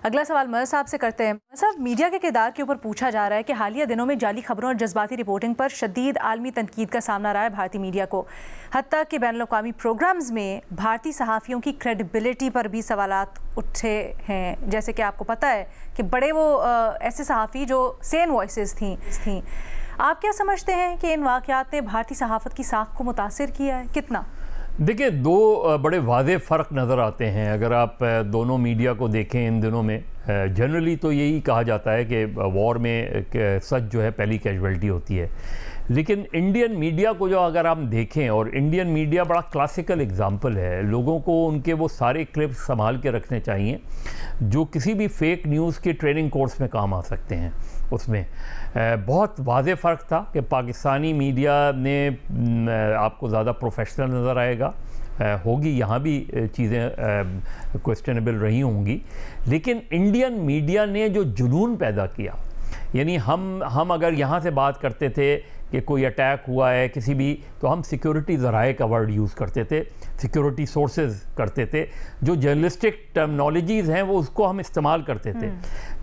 अगला सवाल मर साहब से करते हैं। साहब, मीडिया के किरदार के ऊपर पूछा जा रहा है कि हालिया दिनों में जाली खबरों और जज्बाती रिपोर्टिंग पर शदीद आलमी तनकीद का सामना रहा है भारतीय मीडिया को। हत्ता कि बैनुल-अक़वामी प्रोग्राम्स में भारतीय सहाफ़ियों की क्रेडिबिलिटी पर भी सवालात उठे हैं। जैसे कि आपको पता है कि बड़े वो ऐसे सहाफ़ी जो सेन वॉइसेस थी। आप क्या समझते हैं कि इन वाक़यात ने भारतीय सहाफ़त की साख को मुतासिर किया है? कितना? देखिए, दो बड़े वाज़ेह फ़र्क नज़र आते हैं अगर आप दोनों मीडिया को देखें इन दिनों में। जनरली तो यही कहा जाता है कि वॉर में सच जो है पहली कैजुअल्टी होती है, लेकिन इंडियन मीडिया को जो अगर आप देखें, और इंडियन मीडिया बड़ा क्लासिकल एग्जांपल है, लोगों को उनके वो सारे क्लिप्स संभाल के रखने चाहिए जो किसी भी फेक न्यूज़ के ट्रेनिंग कोर्स में काम आ सकते हैं। उसमें बहुत वाज़ेह फ़र्क था कि पाकिस्तानी मीडिया ने आपको ज़्यादा प्रोफेशनल नज़र आएगा, होगी यहाँ भी चीज़ें क्वेश्चनेबल रही होंगी, लेकिन इंडियन मीडिया ने जो जुनून पैदा किया, यानी हम अगर यहाँ से बात करते थे कि कोई अटैक हुआ है किसी भी, तो हम सिक्योरिटी ज़राए का वर्ड यूज़ करते थे, सिक्योरिटी सोर्सेज करते थे, जो जर्नलिस्टिक टर्मिनोलॉजीज़ हैं वो उसको हम इस्तेमाल करते थे।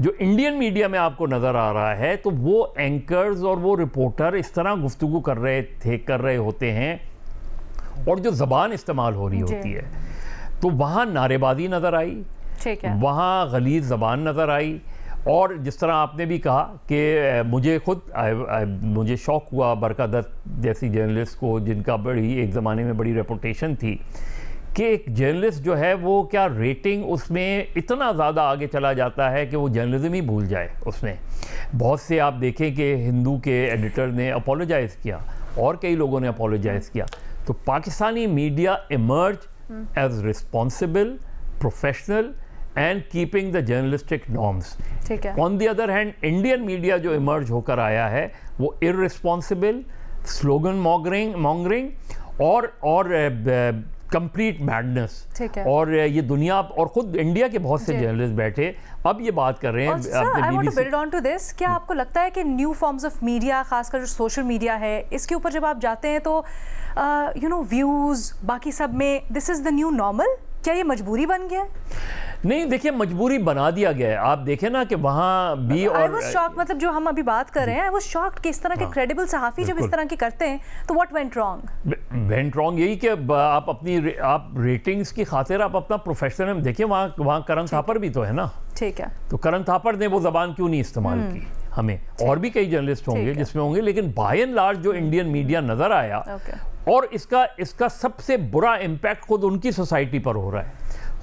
जो इंडियन मीडिया में आपको नज़र आ रहा है, तो वो एंकर्स और वो रिपोर्टर इस तरह गुफ्तगू कर रहे होते हैं, और जो ज़बान इस्तेमाल हो रही होती है, तो वहाँ नारेबाजी नज़र आई, वहाँ गलीज़ ज़बान नज़र आई। और जिस तरह आपने भी कहा कि मुझे शौक़ हुआ बरका दत्त जैसी जर्नलिस्ट को, जिनका बड़ी एक ज़माने में बड़ी रेपुटेशन थी, कि एक जर्नलिस्ट जो है वो क्या रेटिंग उसमें इतना ज़्यादा आगे चला जाता है कि वो जर्नलिज्म ही भूल जाए। उसमें बहुत से आप देखें कि हिंदू के एडिटर ने अपोलोजाइज़ किया, और कई लोगों ने अपोलोजाइज किया। तो Pakistani media emerge as responsible, professional and keeping the journalistic norms. ठीक है। On the other hand Indian media जो इमर्ज होकर आया है वो इररिस्पॉन्सिबल, स्लोगन मॉन्गरिंग और कंप्लीट मैडनेस। ठीक है। और ये दुनिया और खुद इंडिया के बहुत से जर्नलिस्ट बैठे अब ये बात कर रहे हैं। I want to build on to this, क्या आपको लगता है कि न्यू फॉर्म्स ऑफ मीडिया, खासकर जो सोशल मीडिया है, इसके ऊपर जब आप जाते हैं तो यू नो व्यूज बाकी सब में this is the new normal? क्या ये मजबूरी बन गया है? नहीं, देखिए मजबूरी बना दिया गया है। आप देखें ना कि वहाँ भी और आई वाज शॉक्ड, मतलब जो हम अभी बात कर रहे हैं आई वाज शॉक्ड कि इस तरह के क्रेडिबल सहाफ़ी जब इस तरह की करते हैं तो what went wrong? Went wrong यही कि आप रेटिंग्स की खातिर आप अपना प्रोफेशनल देखिए। वहाँ करण थापर भी तो है ना। ठीक है। तो करण थापर ने वो जबान क्यों नहीं इस्तेमाल की? हमें और भी कई जर्नलिस्ट होंगे जिसमें होंगे, लेकिन बाय एंड लार्ज जो इंडियन मीडिया नजर आया और इसका सबसे बुरा इम्पैक्ट खुद उनकी सोसाइटी पर हो रहा है,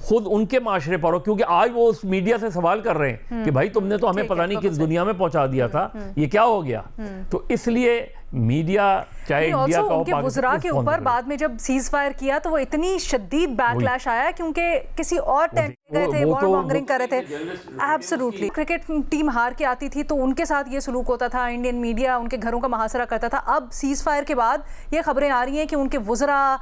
खुद उनके माशरे पर हो, क्योंकि आज वो उस मीडिया से सवाल कर रहे हैं कि भाई तुमने तो हमें पता नहीं किस दुनिया में पहुंचा दिया था, ये क्या हो गया? तो इसलिए मीडिया चाहे इंडिया का हो, उनके वुज़रा के ऊपर बाद में जब सीज फायर किया तो वो इतनी शदीद बैकलैश आया क्योंकि किसी और टेंट गए थे, वॉर मॉन्गरिंग कर रहे थे। एब्सोल्युटली। क्रिकेट टीम हार के आती थी तो उनके साथ ये सलूक होता था, इंडियन मीडिया उनके घरों का मुहासरा करता था। अब सीज फायर के बाद ये खबरें आ रही हैं कि उनके वुज़रा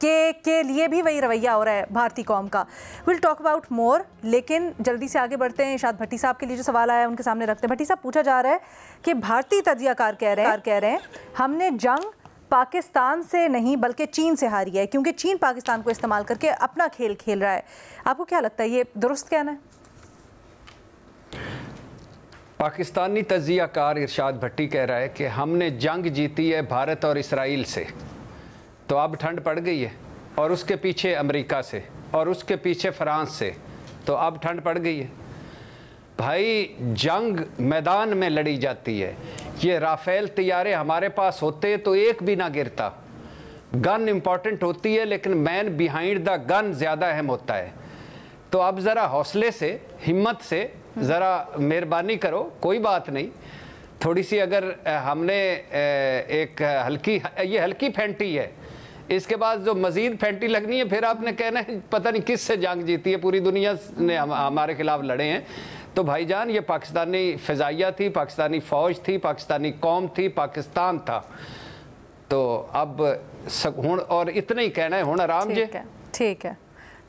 के लिए भी वही रवैया हो रहा है भारतीय कौम का। विल टॉक अबाउट मोर, लेकिन जल्दी से आगे बढ़ते हैं। इरशाद भट्टी साहब के लिए जो सवाल आया उनके सामने रखते हैं। भट्टी साहब, पूछा जा रहा है कि भारतीय तज्जियाकार कह रहे हैं हमने जंग पाकिस्तान से नहीं बल्कि चीन से हारी है क्योंकि चीन पाकिस्तान को इस्तेमाल करके अपना खेल खेल रहा है। आपको क्या लगता है, ये दुरुस्त कहना है? पाकिस्तानी तज्जियाकार इरशाद भट्टी कह रहा है कि हमने जंग जीती है भारत और इसराइल से, तो अब ठंड पड़ गई है, और उसके पीछे अमेरिका से, और उसके पीछे फ्रांस से, तो अब ठंड पड़ गई है। भाई जंग मैदान में लड़ी जाती है। ये राफेल तैयारे हमारे पास होते तो एक भी ना गिरता। गन इम्पॉर्टेंट होती है लेकिन मैन बिहाइंड द गन ज़्यादा अहम होता है। तो अब ज़रा हौसले से, हिम्मत से ज़रा मेहरबानी करो, कोई बात नहीं। थोड़ी सी अगर हमने एक हल्की फैंटी है, इसके बाद जो मज़ीद फैंटी लगनी है फिर आपने कहना है पता नहीं किस से जंग जीती है, पूरी दुनिया ने हमारे खिलाफ लड़े हैं। तो भाईजान ये पाकिस्तानी फ़िज़ाइया थी, पाकिस्तानी फ़ौज थी, पाकिस्तानी कौम थी, पाकिस्तान था। तो अब हुण और इतना ही कहना है, हुण आराम जे। ठीक है,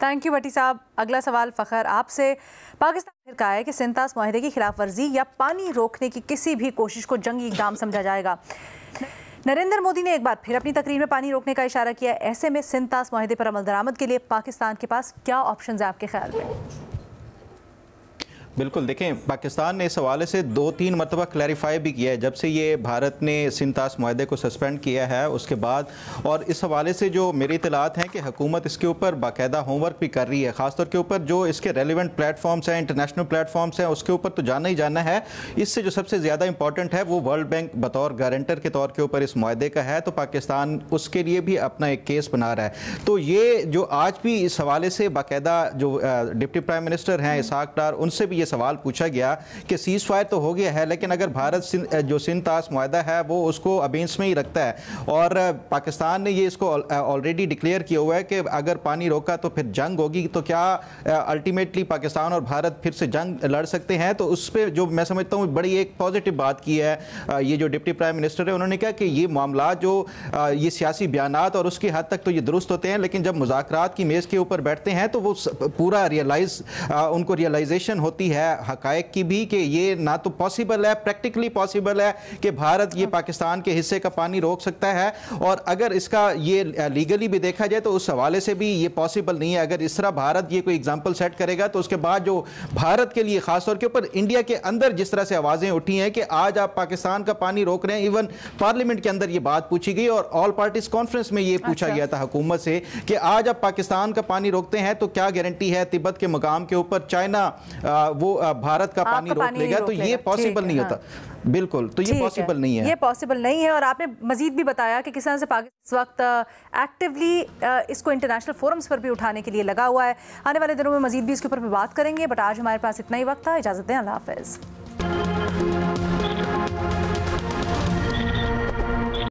थैंक यू भट्टी साहब। अगला सवाल फ़खर आपसे। पाकिस्तान फिर कहा है कि सिंतास मुआहदे की खिलाफ वर्जी या पानी रोकने की किसी भी कोशिश को जंगी इक़दाम समझा जाएगा। नरेंद्र मोदी ने एक बार फिर अपनी तकरीर में पानी रोकने का इशारा किया। ऐसे में सिंतास मुआहदे पर अमल दरामद के लिए पाकिस्तान के पास क्या ऑप्शन है आपके ख्याल में? बिल्कुल, देखें पाकिस्तान ने इस हवाले से 2-3 मरतबा क्लैरिफाई भी किया है जब से ये भारत ने सिंतास मुआहदे को सस्पेंड किया है उसके बाद। और इस हवाले से जो मेरी इतलात हैं कि हुकूमत इसके ऊपर बाकायदा होमवर्क भी कर रही है, ख़ासतौर के ऊपर जो इसके रेलिवेंट प्लेटफॉर्म्स हैं, इंटरनेशनल प्लेटफॉर्म्स हैं, उसके ऊपर तो जाना ही जाना है। इससे जो सबसे ज़्यादा इंपॉर्टेंट है वो वर्ल्ड बैंक बतौर गारंटर के तौर के ऊपर इस मुआहदे का है, तो पाकिस्तान उसके लिए भी अपना एक केस बना रहा है। तो ये जो आज भी इस हवाले से बाकायदा जो डिप्टी प्राइम मिनिस्टर हैं इसहाक डार, उनसे भी ये सवाल पूछा गया कि सीज फायर तो हो गया है लेकिन अगर भारत जो सिंतास मुआहदा है वो उसको अबेंस में ही रखता है और पाकिस्तान ने ये इसको ऑलरेडी डिक्लेयर किया हुआ है कि अगर पानी रोका तो फिर जंग होगी, तो क्या अल्टीमेटली पाकिस्तान और भारत फिर से जंग लड़ सकते हैं? तो उस पर जो मैं समझता हूँ बड़ी एक पॉजिटिव बात की है ये जो डिप्टी प्राइम मिनिस्टर है, उन्होंने कहा कि ये मामला जो ये सियासी बयानात और उसकी हद तक तो ये दुरुस्त होते हैं लेकिन जब मुज़ाकरात की मेज़ के ऊपर बैठते हैं तो वो पूरा उनको रियलाइजेशन होती है हकायक की भी कि ये ना तो पॉसिबल है, प्रैक्टिकली पॉसिबल है कि भारत ये पाकिस्तान के हिस्से का पानी रोक सकता है, और अगर इसका ये लीगली भी देखा जाए तो उस हवाले से भी ये पॉसिबल नहीं है। अगर इस तरह भारत ये कोई एग्जांपल सेट करेगा तो उसके बाद जो भारत के लिए खासतौर के ऊपर इंडिया के अंदर जिस तरह से आवाज़ें उठी हैं कि आज आप पाकिस्तान का पानी रोक रहे हैं, इवन पार्लियामेंट के अंदर ये बात पूछी गई और ऑल पार्टीज कॉन्फ्रेंस में ये पूछा गया था हुकूमत से कि आज आप पाकिस्तान का पानी रोकते हैं तो क्या गारंटी है तिब्बत के मुकाम के ऊपर चाइना वो भारत का पानी रोक लेगा? तो ये पॉसिबल नहीं होता। बिल्कुल, तो ये पॉसिबल नहीं है, ये पॉसिबल नहीं है। और आपने मजीद भी बताया कि किस तरह से पाकिस्तान इस वक्त एक्टिवली इसको इंटरनेशनल फोरम्स पर भी उठाने के लिए लगा हुआ है। आने वाले दिनों में मजीद भी इसके ऊपर भी बात करेंगे, बट आज हमारे पास इतना ही वक्त था। इजाज़त दें, अल्लाह हाफ़िज़।